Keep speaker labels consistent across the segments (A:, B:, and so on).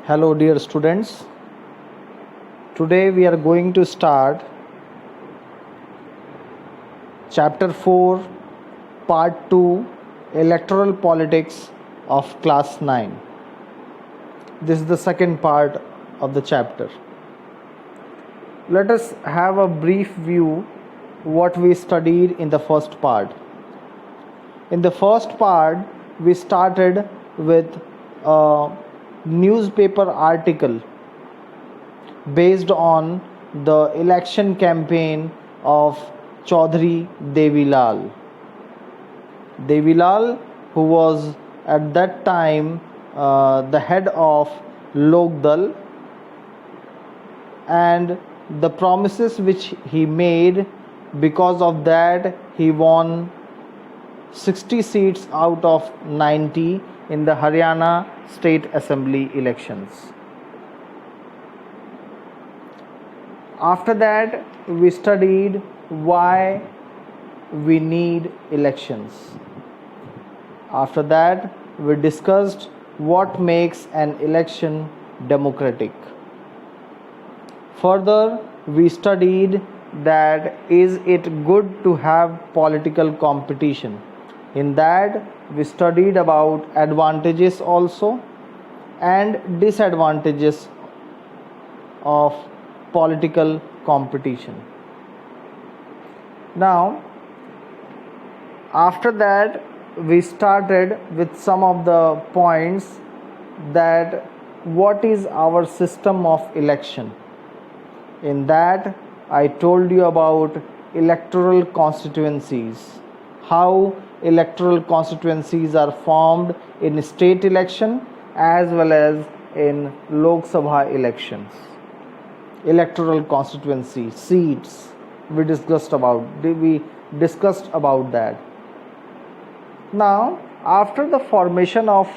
A: Hello dear students. Today we are going to start Chapter 4 Part 2 Electoral Politics of Class 9. This is the second part of the chapter. Let us have a brief view what we studied in the first part. In the first part we started with a newspaper article based on the election campaign of Chaudhry Devilal. Devilal, who was at that time the head of Lokdal, and the promises which he made, because of that he won 60 seats out of 90 in the Haryana State Assembly elections. After that, we studied why we need elections. After that, we discussed what makes an election democratic. Further, we studied that is it good to have political competition. In that, we studied about advantages also and disadvantages of political competition. Now, after that, we started with some of the points that what is our system of election. In that, I told you about electoral constituencies, how electoral constituencies are formed in state election as well as in Lok Sabha elections. Electoral constituency seats we discussed about that. Now, after the formation of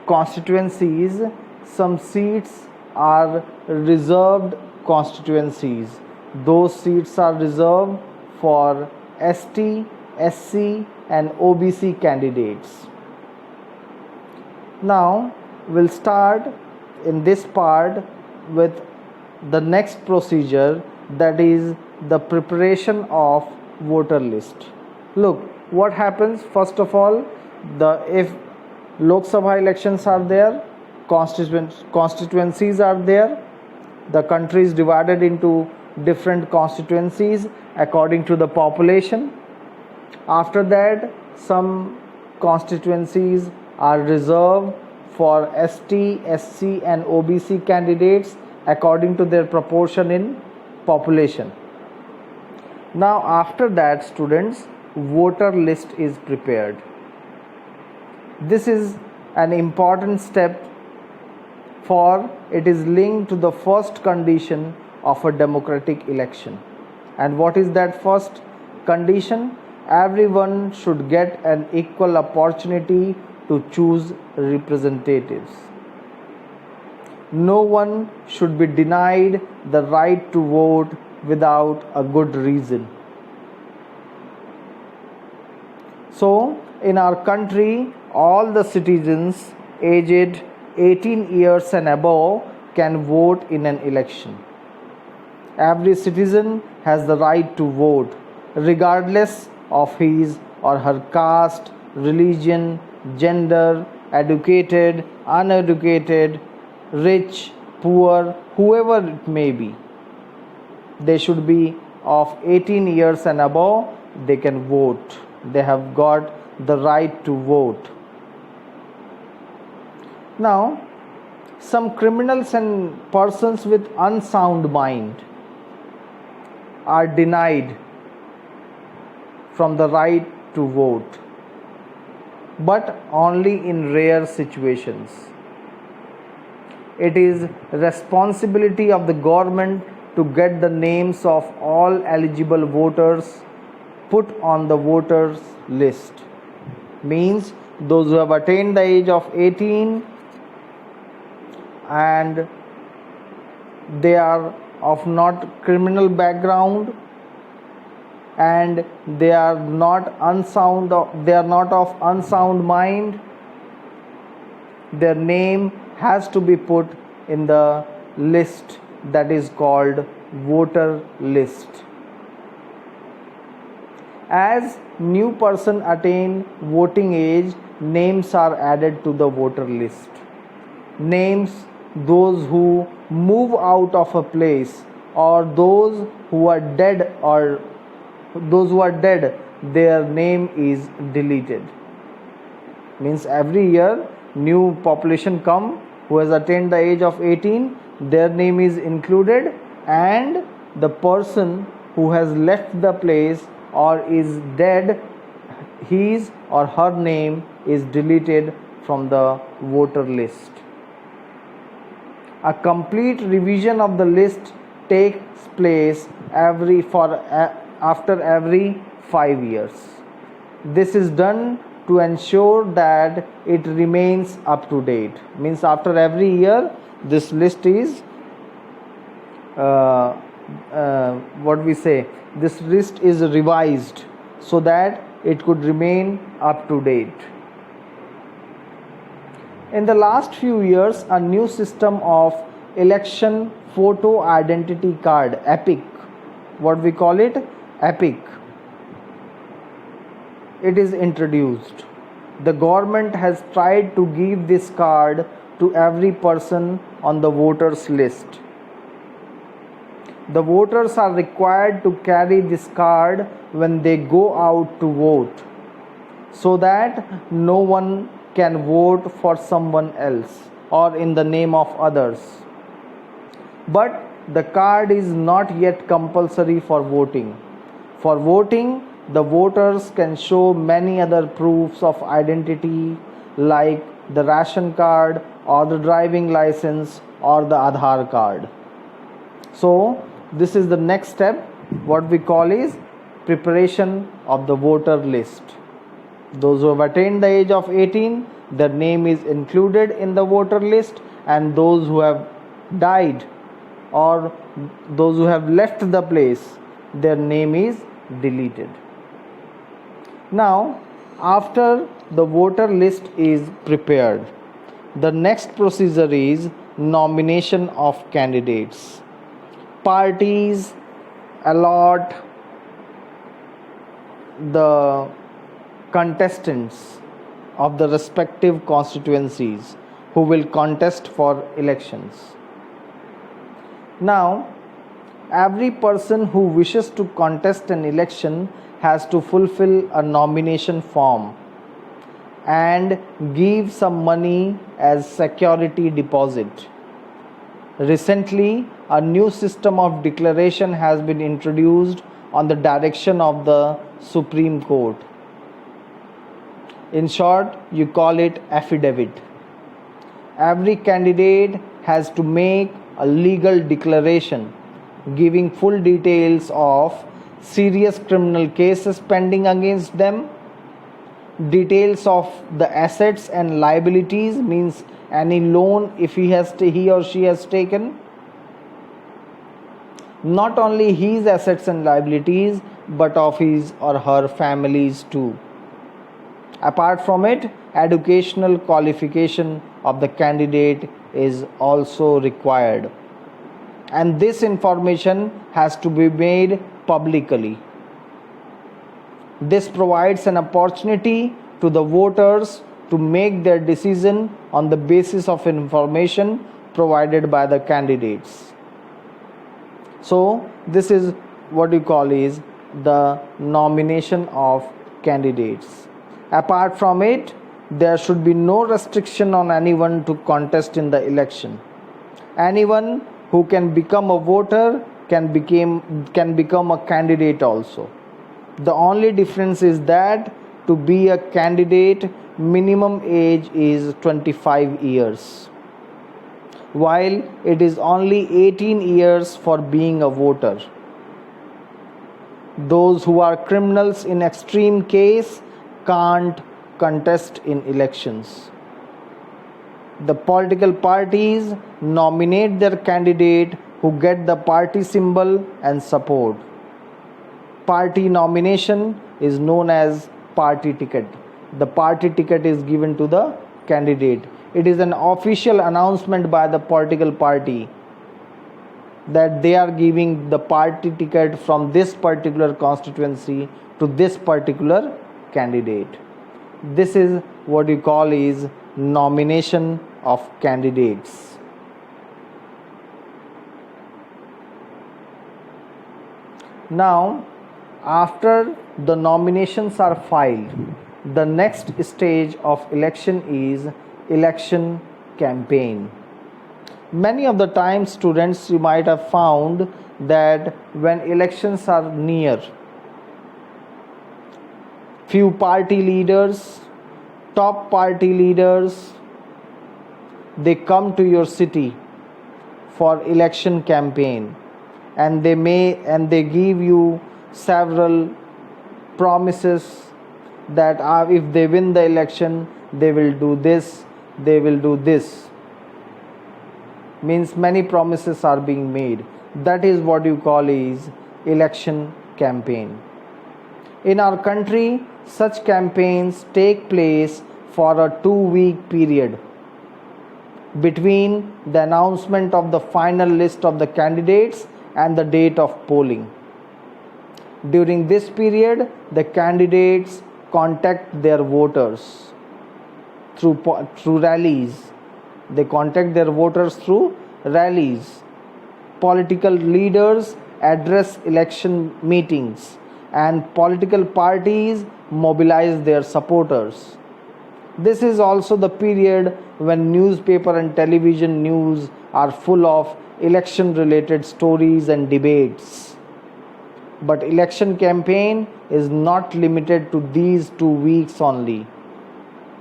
A: constituencies, some seats are reserved constituencies. Those seats are reserved for ST, SC and OBC candidates. Now we'll start in this part with the next procedure, that is the preparation of voter list. Look what happens. First of all, if Lok Sabha elections are there, constituencies are there, the country is divided into different constituencies according to the population. After that, some constituencies are reserved for ST, SC and OBC candidates according to their proportion in population. Now after that, students, voter list is prepared. This is an important step, for it is linked to the first condition of a democratic election. And what is that first condition? Everyone should get an equal opportunity to choose representatives. No one should be denied the right to vote without a good reason. So, in our country, all the citizens aged 18 years and above can vote in an election. Every citizen has the right to vote, regardless of his or her caste, religion, gender, educated, uneducated, rich, poor, whoever it may be. They should be of 18 years and above, they can vote. They have got the right to vote. Now, some criminals and persons with unsound mind are denied from the right to vote, but only in rare situations. It is responsibility of the government to get the names of all eligible voters put on the voters list. Means those who have attained the age of 18 and they are of not criminal background and they are not of unsound mind, their name has to be put in the list that is called voter list. As new person attain voting age, names are added to the voter list. Names those who move out of a place, or those who are dead, their name is deleted. Means every year new population come who has attained the age of 18, their name is included, and the person who has left the place or is dead, his or her name is deleted from the voter list. A complete revision of the list takes place after every 5 years. This is done to ensure that it remains up to date. Means after every year this list is this list is revised so that it could remain up to date. In the last few years, a new system of election photo identity card, EPIC, what we call it, EPIC, it is introduced. The government has tried to give this card to every person on the voters list. The voters are required to carry this card when they go out to vote, so that no one can vote for someone else or in the name of others. But the card is not yet compulsory for voting. For voting, the voters can show many other proofs of identity like the ration card or the driving license or the Aadhaar card. So this is the next step, what we call is preparation of the voter list. Those who have attained the age of 18, their name is included in the voter list, and those who have died or those who have left the place, their name is deleted. Now, after the voter list is prepared, the next procedure is nomination of candidates. Parties allot the contestants of the respective constituencies who will contest for elections. Now, every person who wishes to contest an election has to fulfill a nomination form and give some money as security deposit. Recently, a new system of declaration has been introduced on the direction of the Supreme Court. In short, you call it affidavit. Every candidate has to make a legal declaration giving full details of serious criminal cases pending against them, details of the assets and liabilities, means any loan if he or she has taken, not only his assets and liabilities but of his or her families too. Apart from it, educational qualification of the candidate is also required, and this information has to be made publicly. This provides an opportunity to the voters to make their decision on the basis of information provided by the candidates. So this is what you call is the nomination of candidates. Apart from it, there should be no restriction on anyone to contest in the election. Anyone who can become a voter can become a candidate also. The only difference is that to be a candidate, minimum age is 25 years, while it is only 18 years for being a voter. Those who are criminals in extreme case can't contest in elections. The political parties nominate their candidate who get the party symbol and support. Party nomination is known as party ticket. The party ticket is given to the candidate. It is an official announcement by the political party that they are giving the party ticket from this particular constituency to this particular candidate. This is what you call is nomination of candidates. Now, after the nominations are filed, the next stage of election is election campaign. Many of the times, students, you might have found that when elections are near, few party leaders, top party leaders, they come to your city for election campaign, and they give you several promises that if they win the election, they will do this, they will do this. Means many promises are being made. That is what you call is election campaign. In our country, such campaigns take place for a 2-week period between the announcement of the final list of the candidates and the date of polling. During this period, the candidates contact their voters through rallies. They contact their voters through rallies. Political leaders address election meetings, and political parties mobilize their supporters. This is also the period when newspaper and television news are full of election related stories and debates. But election campaign is not limited to these 2 weeks only.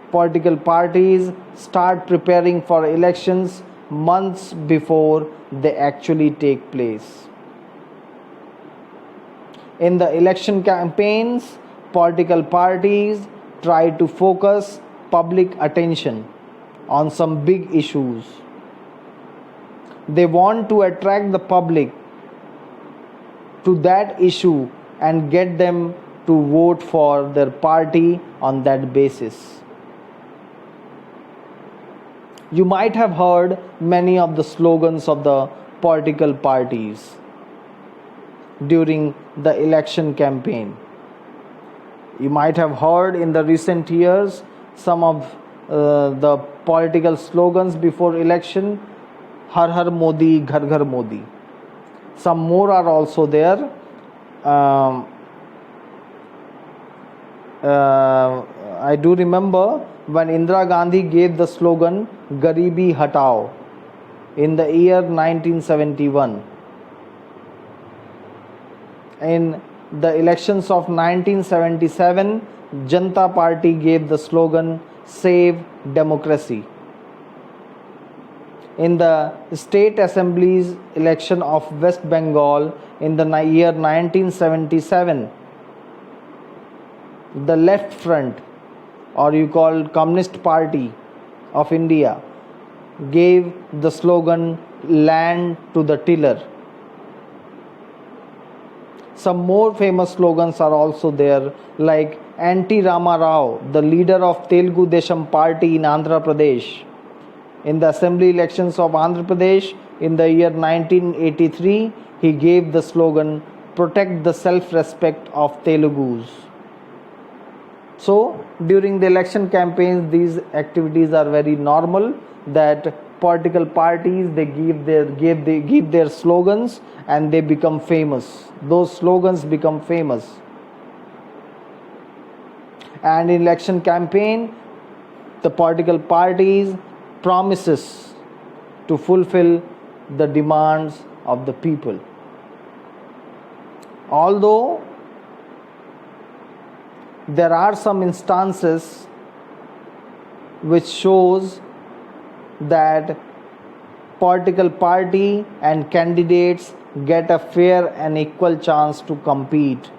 A: Political parties start preparing for elections months before they actually take place. In the election campaigns, political parties try to focus public attention on some big issues. They want to attract the public to that issue and get them to vote for their party on that basis. You might have heard many of the slogans of the political parties during the election campaign. You might have heard in the recent years some of the political slogans before election: Har Har Modi, Ghar Ghar Modi. Some more are also there. I do remember when Indira Gandhi gave the slogan Garibi Hatao in the year 1971. In the elections of 1977, Janata Party gave the slogan Save Democracy. In the state assemblies election of West Bengal in the year 1977, the Left Front, or you call Communist Party of India, gave the slogan Land to the Tiller. Some more famous slogans are also there, like N.T. Rama Rao, the leader of Telugu Desam Party in Andhra Pradesh. In the assembly elections of Andhra Pradesh in the year 1983, he gave the slogan Protect the Self-Respect of Telugus. So, during the election campaigns, these activities are very normal, that political parties, they give their slogans and they become famous. Those slogans become famous. And in election campaign, the political parties promises to fulfill the demands of the people. Although there are some instances which shows that political party and candidates get a fair and equal chance to compete.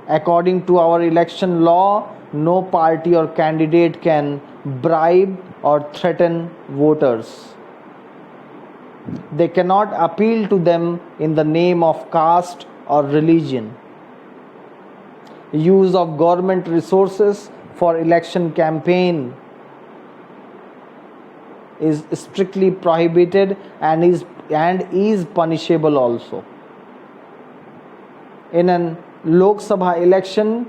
A: According to our election law, no party or candidate can bribe or threaten voters. They cannot appeal to them in the name of caste or religion. Use of government resources for election campaign is strictly prohibited and is punishable also. In an Lok Sabha election,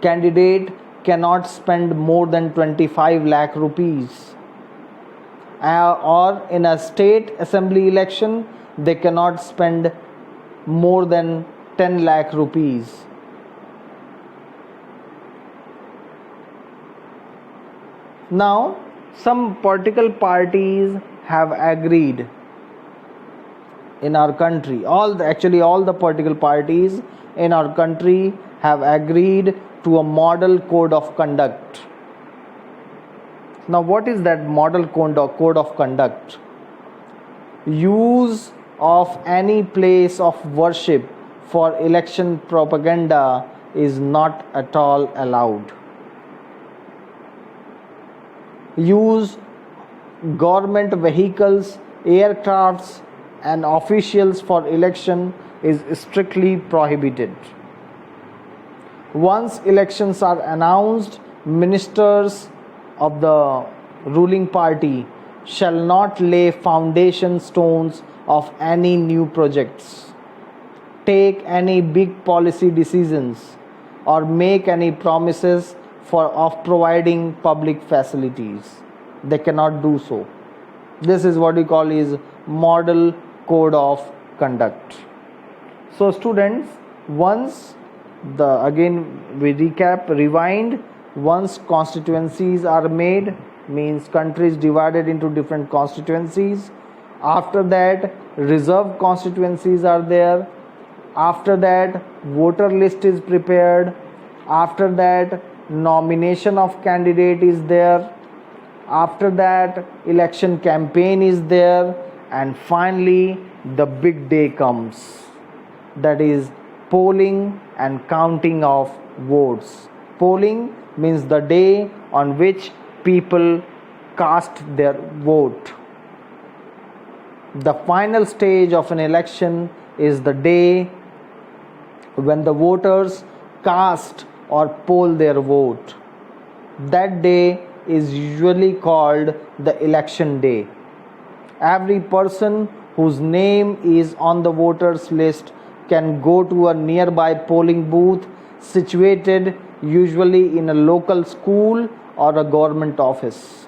A: candidate cannot spend more than 25 lakh rupees, or in a state assembly election they cannot spend more than 10 lakh rupees. Now, some political parties have agreed in our country. All the political parties in our country have agreed to a model code of conduct. Now, what is that model code of conduct? Use of any place of worship for election propaganda is not at all allowed. Use government vehicles, aircrafts and officials for election is strictly prohibited. Once elections are announced, ministers of the ruling party shall not lay foundation stones of any new projects, take any big policy decisions, or make any promises of providing public facilities. They cannot do so. This is what we call is model code of conduct. So students, once rewind, once constituencies are made, means countries divided into different constituencies. After that, reserve constituencies are there. After that, voter list is prepared. After that, nomination of candidate is there. After that, election campaign is there. And finally, the big day comes. That is polling and counting of votes. Polling means the day on which people cast their vote. The final stage of an election is the day when the voters cast or poll their vote. That day is usually called the election day. Every person whose name is on the voters list can go to a nearby polling booth situated usually in a local school or a government office.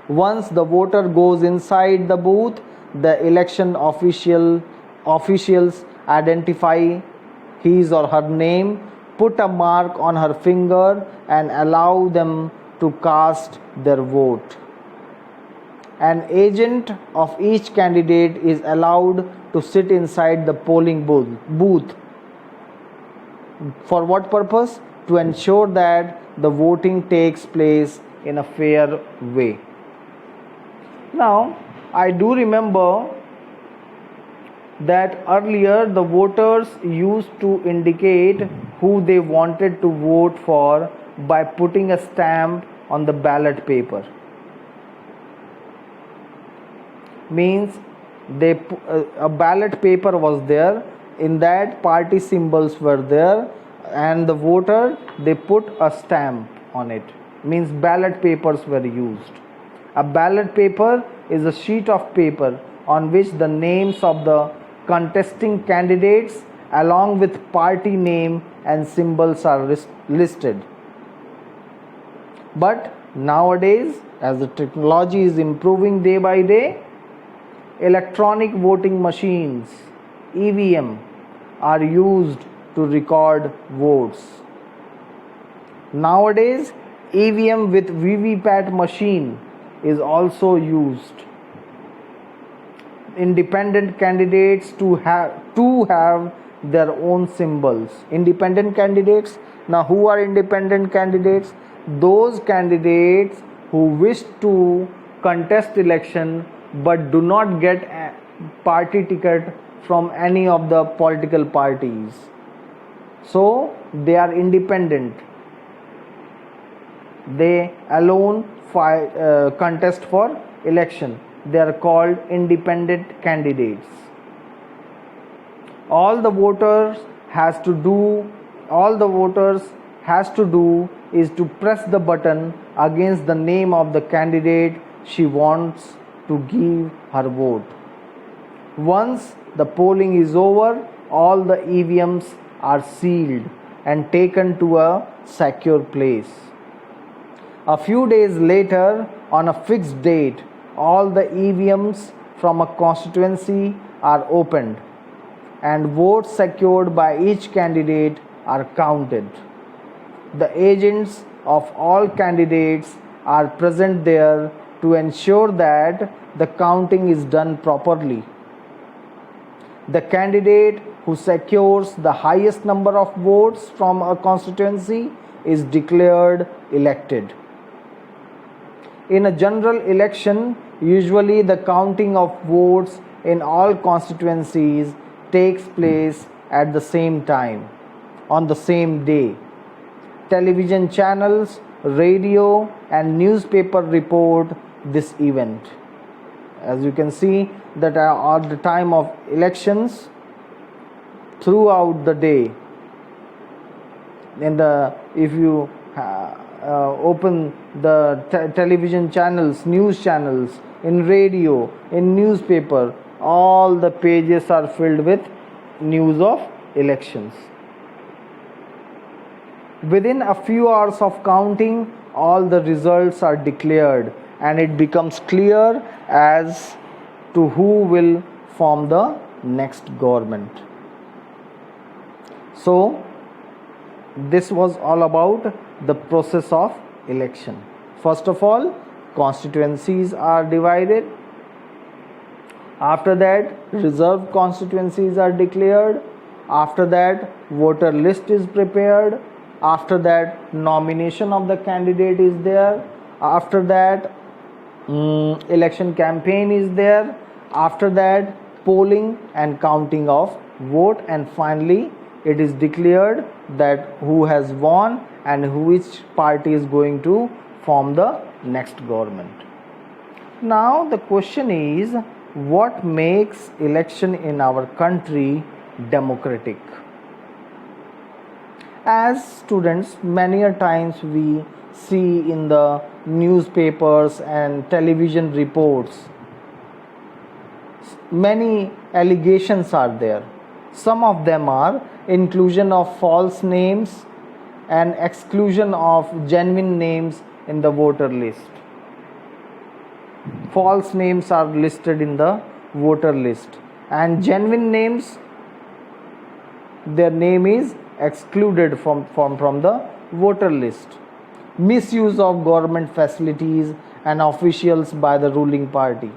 A: Once the voter goes inside the booth, the election officials identify his or her name, put a mark on her finger and allow them to cast their vote. An agent of each candidate is allowed to sit inside the polling booth. For what purpose? To ensure that the voting takes place in a fair way. Now, I do remember that earlier the voters used to indicate who they wanted to vote for by putting a stamp on the ballot paper. Means a ballot paper was there, in that party symbols were there, and the voter, they put a stamp on it. Means ballot papers were used. A ballot paper is a sheet of paper on which the names of the contesting candidates along with party name and symbols are listed. But nowadays, as the technology is improving day by day, electronic voting machines, EVM, are used to record votes. Nowadays, EVM with VVPAT machine is also used. Independent candidates to have their own symbols. Independent candidates. Now, who are independent candidates? Those candidates who wish to contest election but do not get a party ticket from any of the political parties. So they are independent. They alone contest for election. They are called independent candidates. All the voters has to do is to press the button against the name of the candidate she wants to give her vote. Once the polling is over, all the EVMs are sealed and taken to a secure place. A few days later, on a fixed date, all the EVMs from a constituency are opened and votes secured by each candidate are counted. The agents of all candidates are present there to ensure that the counting is done properly. The candidate who secures the highest number of votes from a constituency is declared elected. In a general election, usually the counting of votes in all constituencies takes place at the same time, on the same day. Television channels, radio, and newspaper report this event. As you can see that at the time of elections, throughout the day, if you open the television channels, news channels, in radio, in newspaper, all the pages are filled with news of elections. Within a few hours of counting, all the results are declared and it becomes clear as to who will form the next government. So, this was all about the process of election. First of all, constituencies are divided. After that, reserved constituencies are declared. After that, voter list is prepared. After that, nomination of the candidate is there. After that, election campaign is there. After that, polling and counting of vote, and finally it is declared that who has won and which party is going to form the next government. Now the question is, what makes election in our country democratic? As students, many a times we see in the newspapers and television reports, many allegations are there. Some of them are inclusion of false names and exclusion of genuine names in the voter list. False names are listed in the voter list and genuine names, their name is excluded from the voter list. Misuse of government facilities and officials by the ruling party.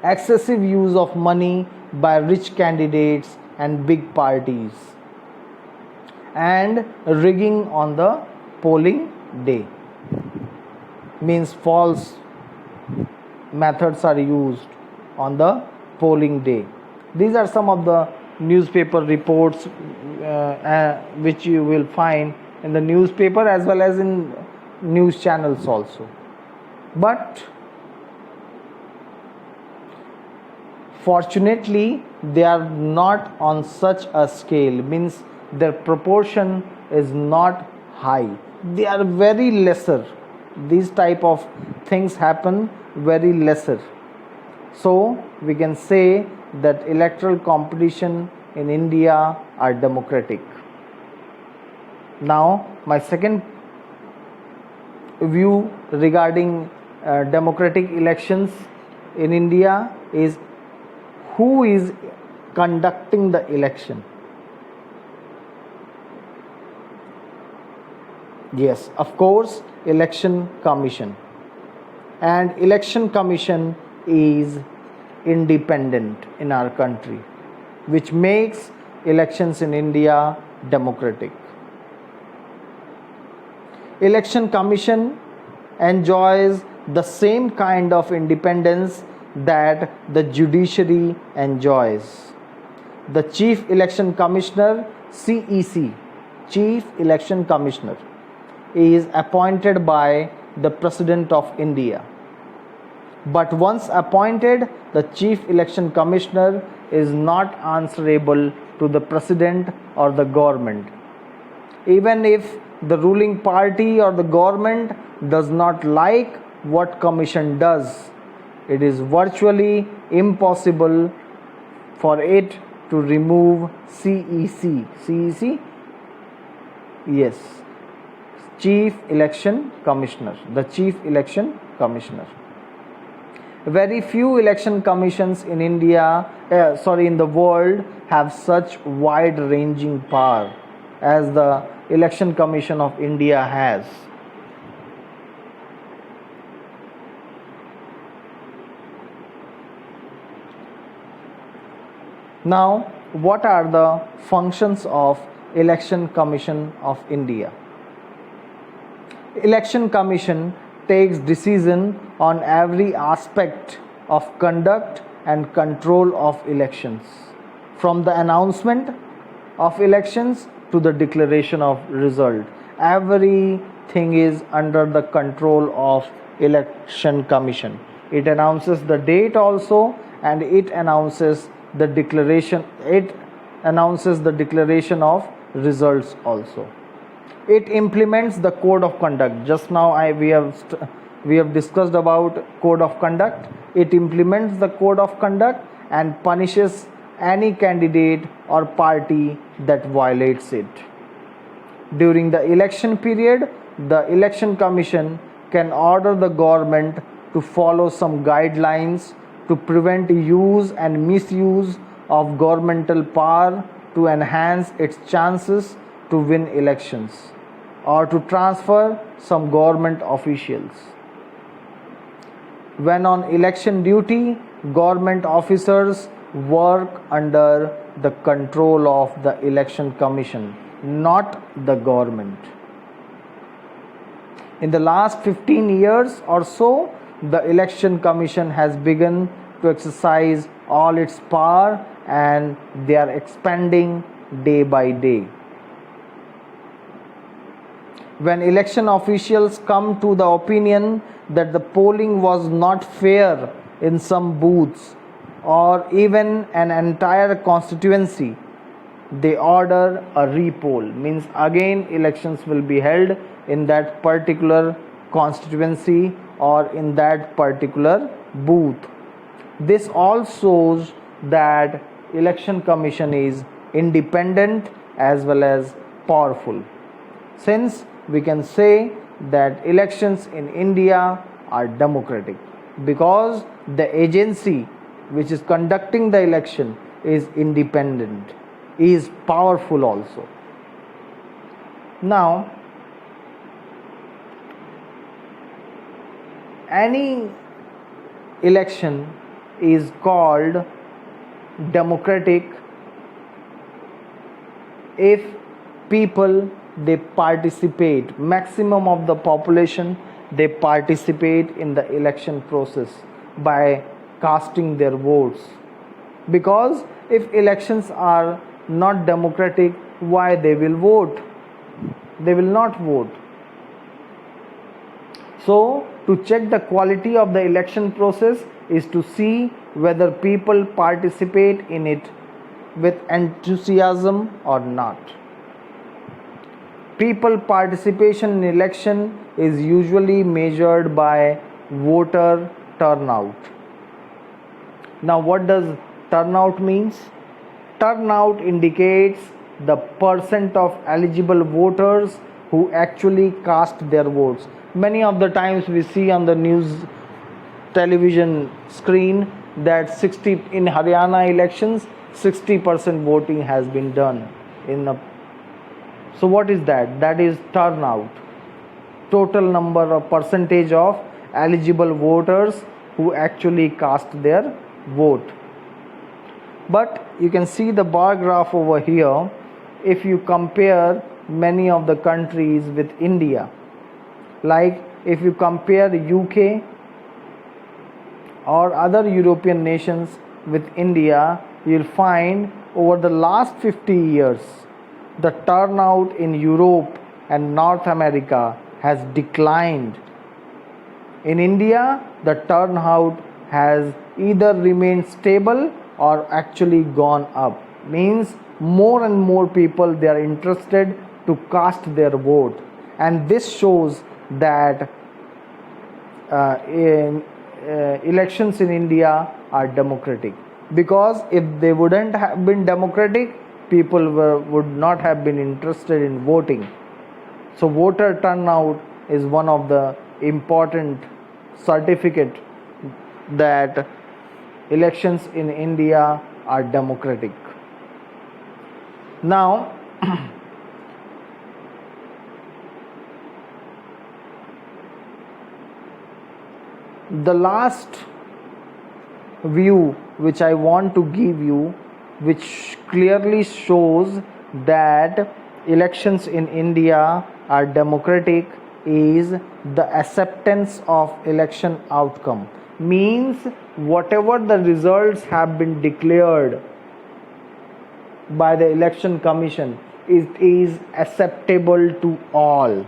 A: Excessive use of money by rich candidates and big parties. And rigging on the polling day. Means false methods are used on the polling day. These are some of the newspaper reports which you will find in the newspaper as well as in news channels also. But fortunately, they are not on such a scale, means their proportion is not high. They are very lesser. These type of things happen very lesser. So we can say that electoral competition in India are democratic. Now my second view regarding democratic elections in India is who is conducting the election. Yes, of course, election commission. And election commission is independent in our country, which makes elections in India democratic. Election commission enjoys the same kind of independence that the judiciary enjoys. The Chief Election Commissioner, CEC, Chief Election Commissioner, is appointed by the President of India. But once appointed, the Chief Election Commissioner is not answerable to the President or the government. Even if the ruling party or the government does not like what commission does, it is virtually impossible for it to remove CEC. CEC? Yes. Chief Election Commissioner. The Chief Election Commissioner. Very few election commissions in in the world have such wide-ranging power as the Election Commission of India has. Now, what are the functions of Election Commission of India? Election Commission takes decision on every aspect of conduct and control of elections, from the announcement of elections to the declaration of result. Everything is under the control of Election Commission. It announces the date also, and it announces the declaration of results also. It implements the code of conduct. Just now we have discussed about code of conduct. It implements the code of conduct and punishes any candidate or party that violates it. During the election period, the Election Commission can order the government to follow some guidelines to prevent use and misuse of governmental power to enhance its chances to win elections, or to transfer some government officials. When on election duty, government officers work under the control of the Election Commission, not the government. In the last 15 years or so, the Election Commission has begun to exercise all its power, and they are expanding day by day. When election officials come to the opinion that the polling was not fair in some booths or even an entire constituency, they order a repoll. Means again elections will be held in that particular constituency or in that particular booth. This all shows that Election Commission is independent as well as powerful. Since we can say that elections in India are democratic, because the agency which is conducting the election is independent, is powerful also. Now, any election is called democratic if people they participate, maximum of the population they participate in the election process by casting their votes. Because if elections are not democratic, why they will vote? They will not vote. So to check the quality of the election process is to see whether people participate in it with enthusiasm or not. People participation in election is usually measured by voter turnout. Now, what does turnout means? Turnout indicates the percent of eligible voters who actually cast their votes. Many of the times we see on the news television screen that in Haryana elections 60% voting has been done in the. So what is that? That is turnout. Total number of percentage of eligible voters who actually cast their vote. But you can see the bar graph over here. If you compare many of the countries with India, like if you compare UK or other European nations with India, you'll find over the last 50 years the turnout in Europe and North America has declined. In India, the turnout has either remained stable or actually gone up. Means more and more people they are interested to cast their vote. and this shows that elections in India are democratic, because if they wouldn't have been democratic, people would not have been interested in voting. So voter turnout is one of the important certificate that elections in India are democratic. Now the last view which I want to give you, which clearly shows that elections in India are democratic, is the acceptance of election outcome. Means whatever the results have been declared by the election commission, it is acceptable to all.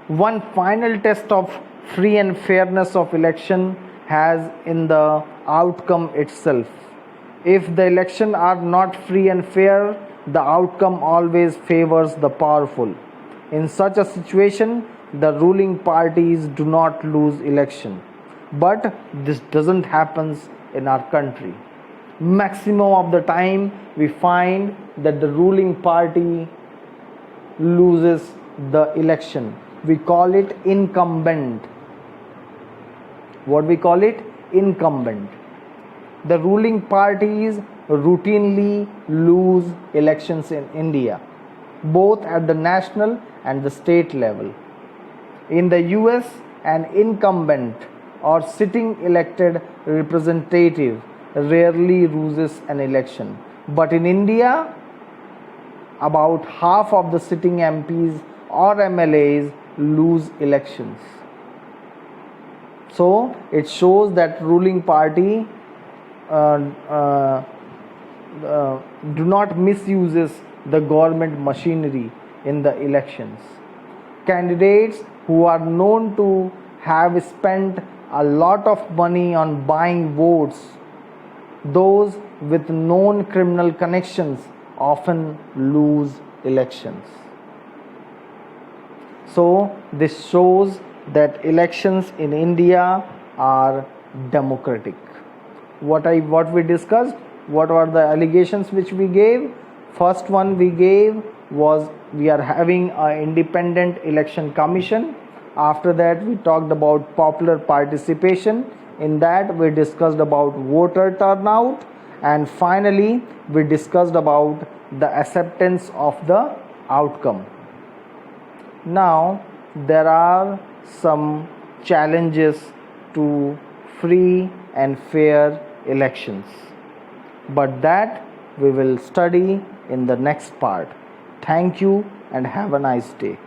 A: One final test of free and fairness of election has in the outcome itself. If the election are not free and fair, the outcome always favors the powerful. In such a situation, the ruling parties do not lose election. But this doesn't happen in our country. Maximum of the time we find that the ruling party loses the election. We call it incumbent. What we call it? Incumbent. The ruling parties routinely lose elections in India, both at the national and the state level. In the US, an incumbent or sitting elected representative rarely loses an election. But in India, about half of the sitting MPs or MLAs lose elections. So it shows that ruling party do not misuses the government machinery in the elections. Candidates who are known to have spent a lot of money on buying votes, those with known criminal connections, often lose elections. So this shows that elections in India are democratic. What we discussed, what were the allegations which we gave? First one we gave was we are having an independent election commission. After that we talked about popular participation. In that we discussed about voter turnout, and finally we discussed about the acceptance of the outcome. Now there are some challenges to free and fair elections, but that we will study in the next part. Thank you and have a nice day.